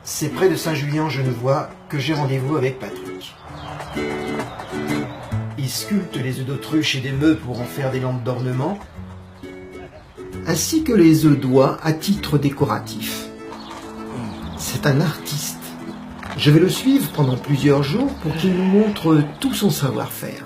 C'est près de Saint-Julien-Genevois que j'ai rendez-vous avec Patrick. Il sculpte les œufs d'autruche et des meules pour en faire des lampes d'ornement, ainsi que les œufs d'oie à titre décoratif. C'est un artiste. Je vais le suivre pendant plusieurs jours pour qu'il nous montre tout son savoir-faire.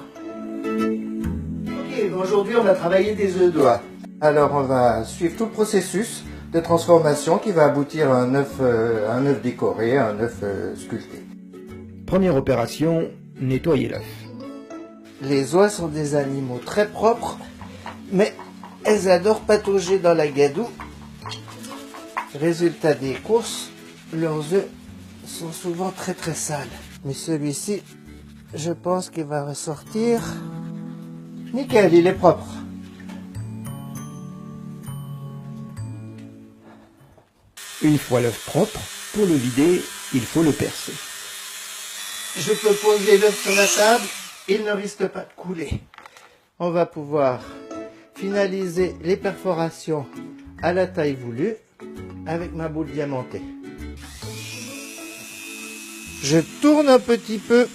Ok, aujourd'hui on va travailler des œufs d'oie. Alors on va suivre tout le processus de transformation qui va aboutir à un œuf décoré, un œuf sculpté. Première opération, nettoyer l'œuf. Les oies sont des animaux très propres, mais elles adorent patauger dans la gadoue. Résultat des courses, leurs œufs sont souvent très très sales. Mais celui-ci, je pense qu'il va ressortir. Nickel, il est propre. Une fois l'œuf propre, pour le vider, il faut le percer. Je peux poser l'œuf sur la table, il ne risque pas de couler. On va pouvoir finaliser les perforations à la taille voulue avec ma boule diamantée. Je tourne un petit peu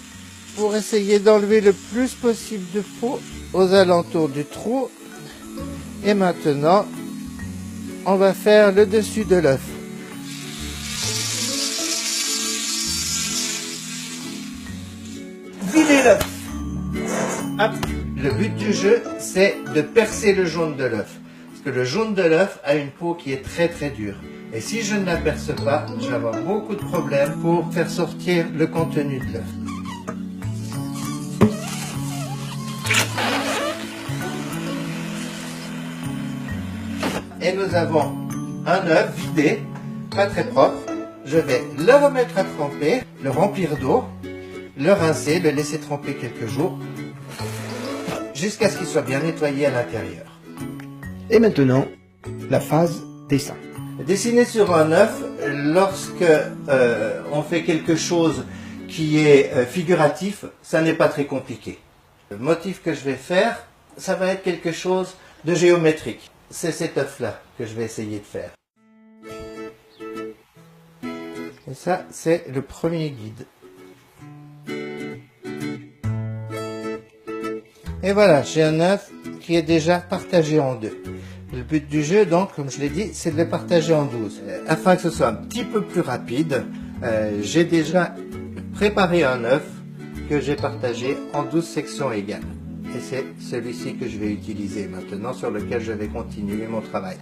pour essayer d'enlever le plus possible de peau aux alentours du trou. Et maintenant, on va faire le dessus de l'œuf. Vider l'œuf. Hop. Le but du jeu, c'est de percer le jaune de l'œuf. Parce que le jaune de l'œuf a une peau qui est très très dure. Et si je ne la perce pas, je vais avoir beaucoup de problèmes pour faire sortir le contenu de l'œuf. Et nous avons un œuf vidé, pas très propre. Je vais le remettre à tremper, le remplir d'eau, le rincer, le laisser tremper quelques jours, jusqu'à ce qu'il soit bien nettoyé à l'intérieur. Et maintenant, la phase dessin. Dessiner sur un œuf, lorsque on fait quelque chose qui est figuratif, ça n'est pas très compliqué. Le motif que je vais faire, ça va être quelque chose de géométrique. C'est cet œuf-là que je vais essayer de faire. Et ça, c'est le premier guide. Et voilà, j'ai un œuf qui est déjà partagé en deux. Le but du jeu, donc, comme je l'ai dit, c'est de le partager en 12. Afin que ce soit un petit peu plus rapide, j'ai déjà préparé un œuf que j'ai partagé en 12 sections égales. Et c'est celui-ci que je vais utiliser maintenant, sur lequel je vais continuer mon travail.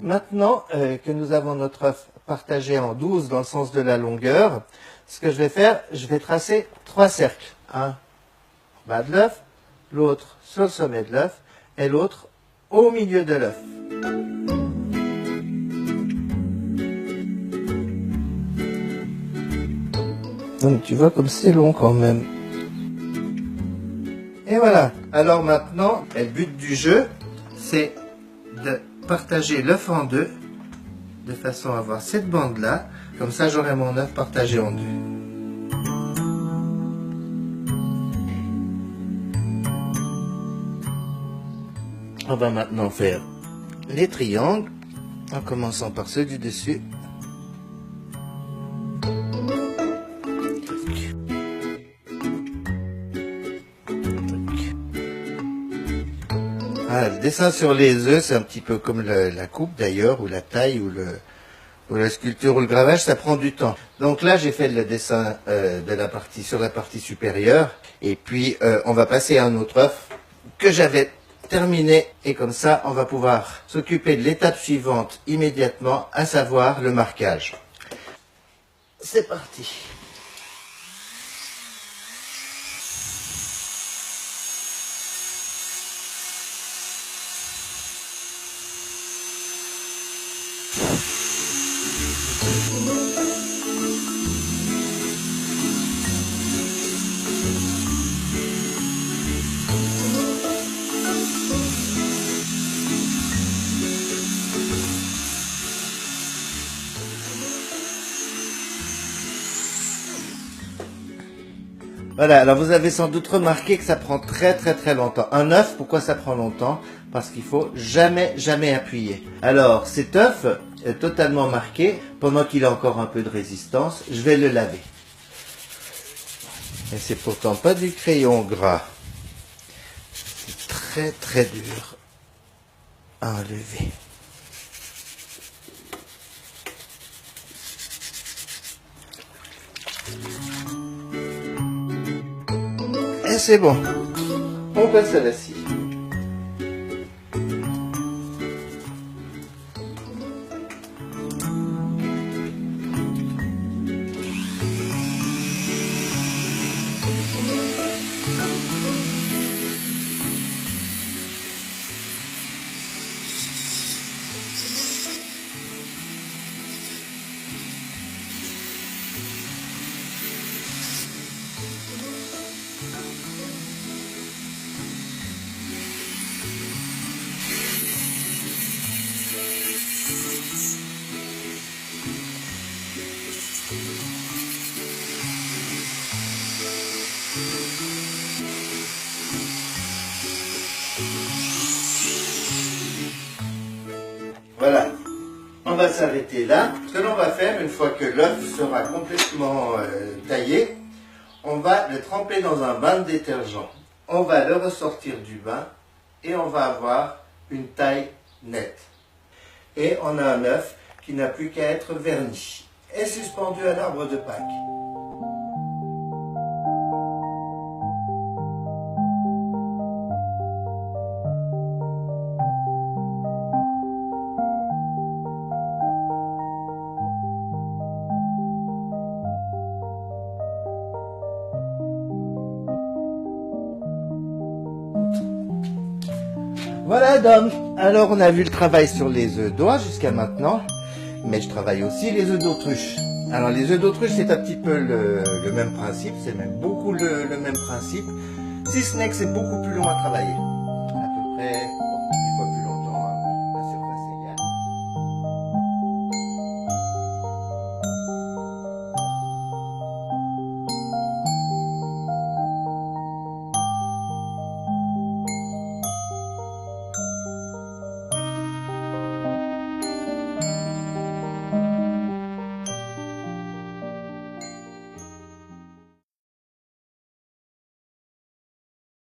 Maintenant que nous avons notre œuf partagé en 12 dans le sens de la longueur, ce que je vais faire, je vais tracer 3 cercles. Un en bas de l'œuf, l'autre sur le sommet de l'œuf et l'autre au milieu de l'œuf. Donc tu vois comme c'est long quand même. Et voilà. Alors maintenant, le but du jeu, c'est de partager l'œuf en deux, de façon à avoir cette bande là. Comme ça, j'aurai mon œuf partagé en deux. On va maintenant faire les triangles, en commençant par ceux du dessus. Ah, le dessin sur les œufs, c'est un petit peu comme la coupe d'ailleurs, ou la taille, ou la sculpture, ou le gravage, ça prend du temps. Donc là, j'ai fait le dessin sur la partie supérieure, et puis on va passer à un autre œuf que j'avais terminé, et comme ça, on va pouvoir s'occuper de l'étape suivante immédiatement, à savoir le marquage. C'est parti. Voilà, alors vous avez sans doute remarqué que ça prend très longtemps. Un œuf, pourquoi ça prend longtemps? Parce qu'il faut jamais appuyer. Alors cet œuf, totalement marqué. Pendant qu'il a encore un peu de résistance, je vais le laver. Et c'est pourtant pas du crayon gras. C'est très très dur à enlever. Et c'est bon. On passe à la scie. Voilà, on va s'arrêter là. Ce que l'on va faire, une fois que l'œuf sera complètement taillé, on va le tremper dans un bain de détergent. On va le ressortir du bain et on va avoir une taille nette. Et on a un œuf qui n'a plus qu'à être verni et suspendu à l'arbre de Pâques. Voilà donc, alors on a vu le travail sur les œufs d'oie jusqu'à maintenant, mais je travaille aussi les œufs d'autruche. Alors les œufs d'autruche c'est un petit peu le même principe, c'est même beaucoup le même principe, si ce n'est que c'est beaucoup plus long à travailler. À peu près